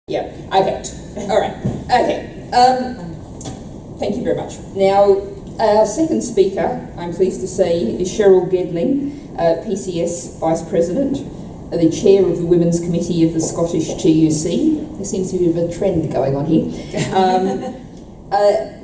Yeah, okay, all right, okay. Thank you very much. Now, our second speaker, I'm pleased to say, is CHERYL GEDLING, PCS Vice President, the Chair of the Women's Committee of the Scottish TUC. There seems to be a bit of a trend going on here.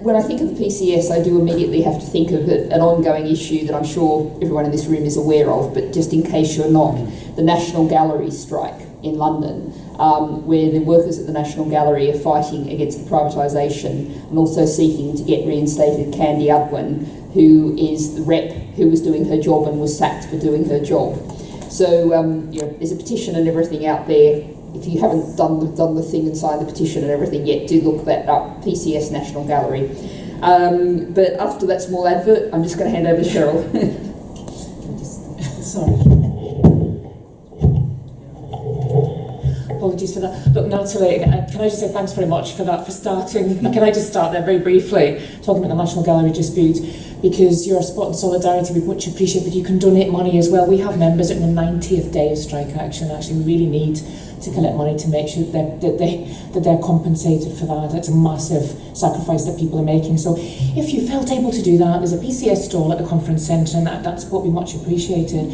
When I think of the PCS, I do immediately have to think of an ongoing issue that I'm sure everyone in this room is aware of, but just in case you're not, the National Gallery strike in London, where the workers at the National Gallery are fighting against the privatisation and also seeking to get reinstated Candy Udwin, who is the rep who was doing her job and was sacked for doing her job. So there's a petition and everything out there. If you haven't done the thing and signed the petition and everything yet, do look that up, PCS National Gallery. But after that small advert, I'm just going to hand over to CHERYL. Sorry. Apologies for that. Look, Natalie, can I just say thanks very much for that, for starting. Can I just start there very briefly, talking about the National Gallery dispute, because you're a spot in solidarity, we much appreciate, but you can donate money as well. We have members at the 90th day of strike action. Actually, we really need to collect money to make sure that they're compensated for that. It's a massive sacrifice that people are making. So if you felt able to do that, there's a PCS stall at the conference centre, and that support will be much appreciated.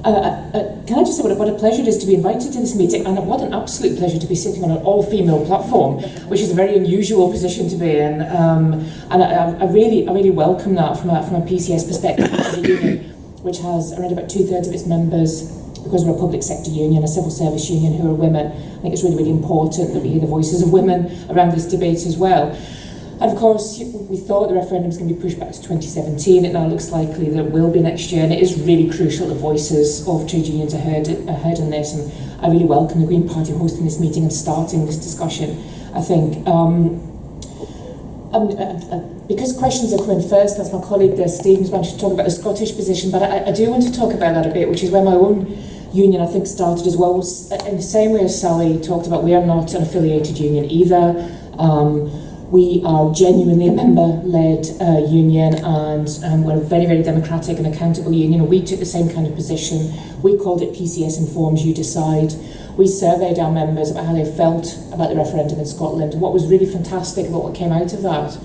Can I just say what a pleasure it is to be invited to this meeting, and what an absolute pleasure to be sitting on an all-female platform, which is a very unusual position to be in. And I really welcome that from a PCS perspective, which is a union which has around about 2/3 of its members, because we're a public sector union, a civil service union, who are women. I think it's really, really important that we hear the voices of women around this debate as well. And of course, we thought the referendum was going to be pushed back to 2017. It now looks likely that it will be next year, and it is really crucial the voices of trade unions are heard in this. And I really welcome the Green Party hosting this meeting and starting this discussion. I think because questions are coming first, as my colleague there, Stephen's managed to talk about the Scottish position, but I do want to talk about that a bit, which is where my own union, I think, started as well. In the same way as Sally talked about, we are not an affiliated union either. We are genuinely a member-led union, and we're a very, very democratic and accountable union. We took the same kind of position. We called it PCS Informs, You Decide. We surveyed our members about how they felt about the referendum in Scotland. And what was really fantastic about what came out of that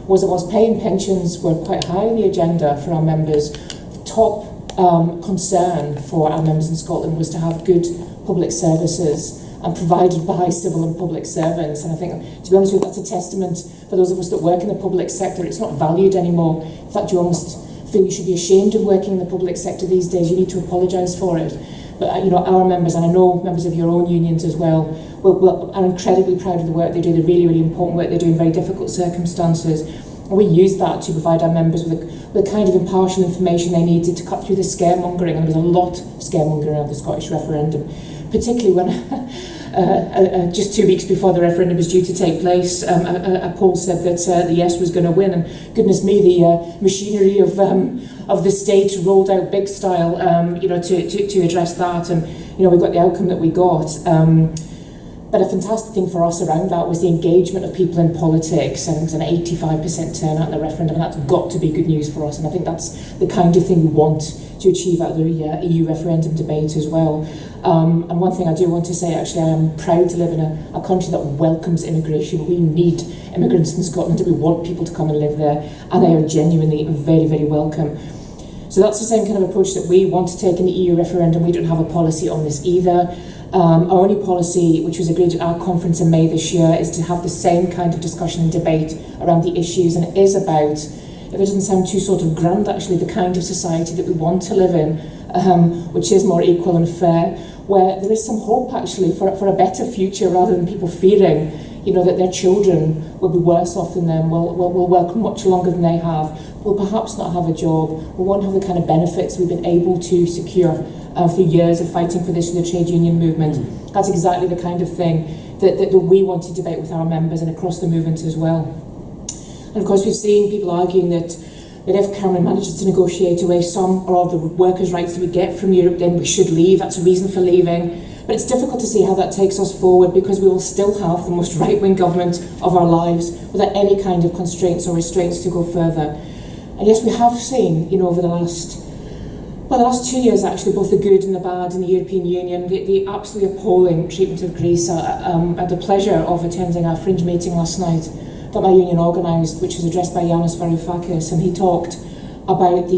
was that whilst pay and pensions were quite high on the agenda for our members, the top concern for our members in Scotland was to have good public services and provided by civil and public servants. And I think, to be honest with you, that's a testament for those of us that work in the public sector. It's not valued anymore. In fact, you almost feel you should be ashamed of working in the public sector these days. You need to apologise for it. But our members, and I know members of your own unions as well, are incredibly proud of the work they do, the really, really important work they do in very difficult circumstances. And we use that to provide our members with the kind of impartial information they needed to cut through the scaremongering. And there was a lot of scaremongering around the Scottish referendum, particularly when just 2 weeks before the referendum was due to take place, a poll said that the yes was going to win, and goodness me, the machinery of the state rolled out big style, to address that, and we got the outcome that we got. But a fantastic thing for us around that was the engagement of people in politics. I think it was an 85% turnout in the referendum, and that's got to be good news for us. And I think that's the kind of thing we want to achieve out of the EU referendum debate as well. And one thing I do want to say, actually, I am proud to live in a country that welcomes immigration. We need immigrants in Scotland, and we want people to come and live there, and they are genuinely very, very welcome. So that's the same kind of approach that we want to take in the EU referendum. We don't have a policy on this either. Our only policy, which was agreed at our conference in May this year, is to have the same kind of discussion and debate around the issues, and it is about, if it doesn't sound too sort of grand, actually, the kind of society that we want to live in, which is more equal and fair, where there is some hope, actually, for a better future, rather than people fearing, that their children will be worse off than them, will work much longer than they have, will perhaps not have a job, will won't have the kind of benefits we've been able to secure for years of fighting for this in the trade union movement. That's exactly the kind of thing that we want to debate with our members and across the movement as well. And of course, we've seen people arguing that if Cameron manages to negotiate away some or all the workers' rights that we get from Europe, then we should leave. That's a reason for leaving. But it's difficult to see how that takes us forward, because we will still have the most right-wing government of our lives without any kind of constraints or restraints to go further. And yes, we have seen, over the last Well, the last 2 years, actually, both the good and the bad in the European Union, the absolutely appalling treatment of Greece. I had the pleasure of attending a Fringe meeting last night that my union organised, which was addressed by Yanis Varoufakis, and he talked about what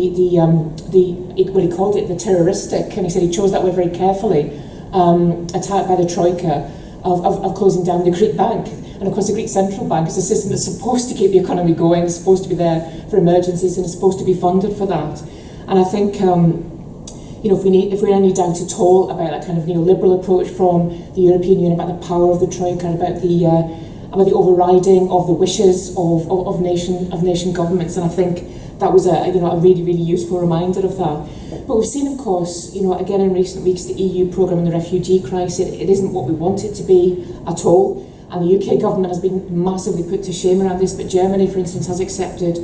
he called it, the terroristic, and he said he chose that word very carefully, attack by the Troika of closing down the Greek bank. And of course the Greek Central Bank is a system that's supposed to keep the economy going, it's supposed to be there for emergencies, and it's supposed to be funded for that. And I think, if we're any doubt at all about that kind of neoliberal approach from the European Union, about the power of the Troika, about the overriding of the wishes of nation governments, and I think that was a really, really useful reminder of that. But we've seen, of course, again in recent weeks, the EU programme on the refugee crisis. It isn't what we want it to be at all. And the UK government has been massively put to shame around this. But Germany, for instance, has accepted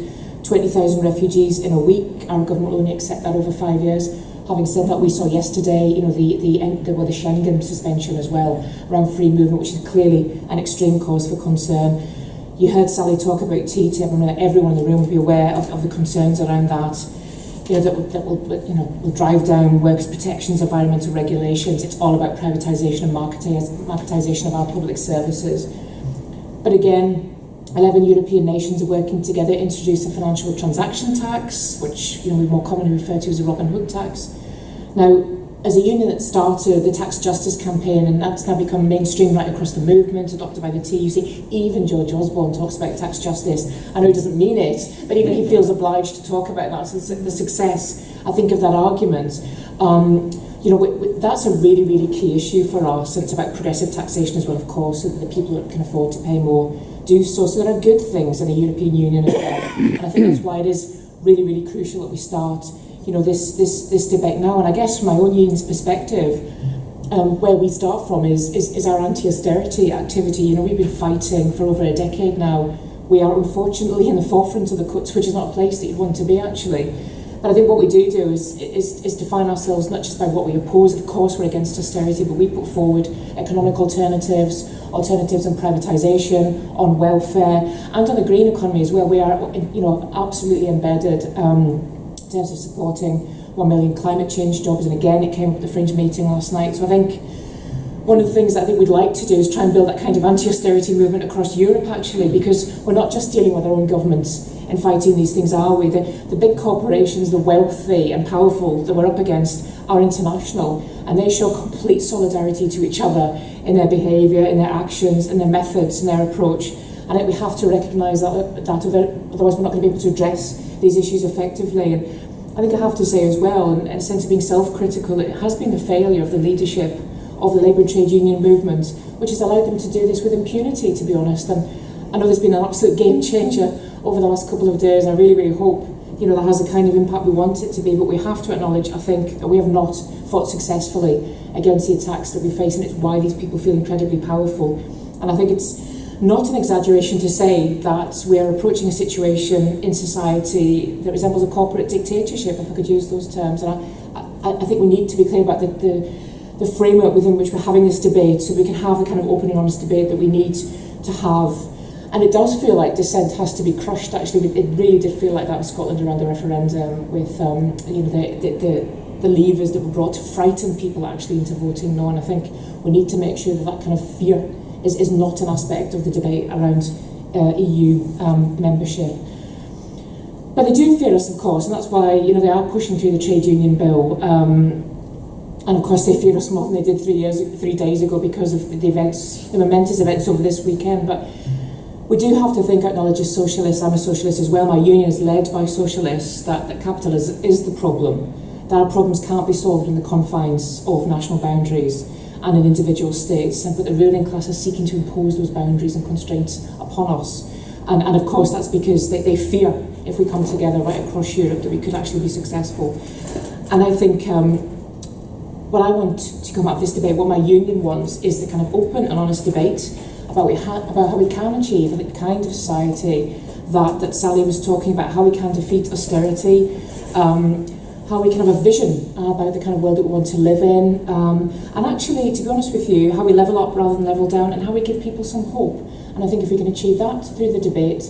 20,000 refugees in a week. Our government will only accept that over 5 years. Having said that, we saw yesterday, the Schengen suspension as well around free movement, which is clearly an extreme cause for concern. You heard Sally talk about TTIP. I mean, everyone in the room will be aware of the concerns around that. That will drive down workers' protections, environmental regulations. It's all about privatisation and marketisation of our public services. But again, 11 European nations are working together to introduce a financial transaction tax, which we more commonly refer to as a Robin Hood tax. Now, as a union that started the tax justice campaign, and that's now become mainstream right across the movement, adopted by the TUC, even George Osborne talks about tax justice. I know he doesn't mean it, but even he feels obliged to talk about that. So the success, I think, of that argument, that's a really, really key issue for us. And it's about progressive taxation as well, of course, so that the people that can afford to pay more do so. So there are good things in the European Union as well. And I think that's why it is really, really crucial that we start this debate now. And I guess from my own union's perspective, where we start from is our anti-austerity activity. We've been fighting for over a decade now. We are unfortunately in the forefront of the cuts, which is not a place that you'd want to be, actually. But I think what we do is define ourselves not just by what we oppose. Of course we're against austerity, but we put forward economic alternatives on privatisation, on welfare, and on the green economy as well. We are absolutely embedded in terms of supporting 1 million climate change jobs, and again it came up at the Fringe meeting last night. So I think one of the things that I think we'd like to do is try and build that kind of anti-austerity movement across Europe, actually, because we're not just dealing with our own governments in fighting these things, are we? The big corporations, the wealthy and powerful that we're up against are international, and they show complete solidarity to each other in their behaviour, in their actions, in their methods, in their approach. And I think we have to recognise that otherwise we're not going to be able to address these issues effectively. And I think I have to say as well, in a sense of being self-critical, it has been the failure of the leadership of the labour and trade union movement, which has allowed them to do this with impunity, to be honest. And I know there's been an absolute game changer over the last couple of days. I really, really hope that has the kind of impact we want it to be, but we have to acknowledge, I think, that we have not fought successfully against the attacks that we face, and it's why these people feel incredibly powerful. And I think it's not an exaggeration to say that we are approaching a situation in society that resembles a corporate dictatorship, if I could use those terms. And I think we need to be clear about the framework within which we're having this debate, so we can have the kind of open and honest debate that we need to have. And it does feel like dissent has to be crushed, actually. It really did feel like that in Scotland around the referendum, with the levers that were brought to frighten people actually into voting no. And I think we need to make sure that kind of fear is not an aspect of the debate around EU membership. But they do fear us, of course, and that's why they are pushing through the trade union bill. And of course they fear us more than they did 3 days ago because of the events, the momentous events over this weekend. But we do have to acknowledge as socialists, I'm a socialist as well, my union is led by socialists, that capitalism is the problem, that our problems can't be solved in the confines of national boundaries and in individual states, but the ruling class is seeking to impose those boundaries and constraints upon us. And of course that's because they fear, if we come together right across Europe, that we could actually be successful. And I think what I want to come out of this debate, what my union wants, is the kind of open and honest debate about how we can achieve the kind of society that Sally was talking about, how we can defeat austerity, how we can have a vision about the kind of world that we want to live in, and actually, to be honest with you, how we level up rather than level down, and how we give people some hope. And I think if we can achieve that through the debate,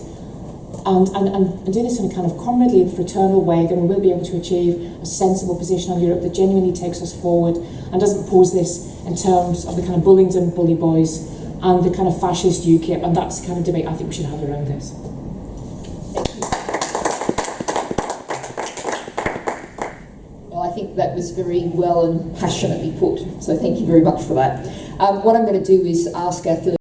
and do this in a kind of comradely and fraternal way, then we will be able to achieve a sensible position on Europe that genuinely takes us forward and doesn't pose this in terms of the kind of Bullingdon bully boys and the kind of fascist UKIP, and that's the kind of debate I think we should have around this. Well, I think that was very well and passionately put, so thank you very much for that. What I'm going to do is ask our third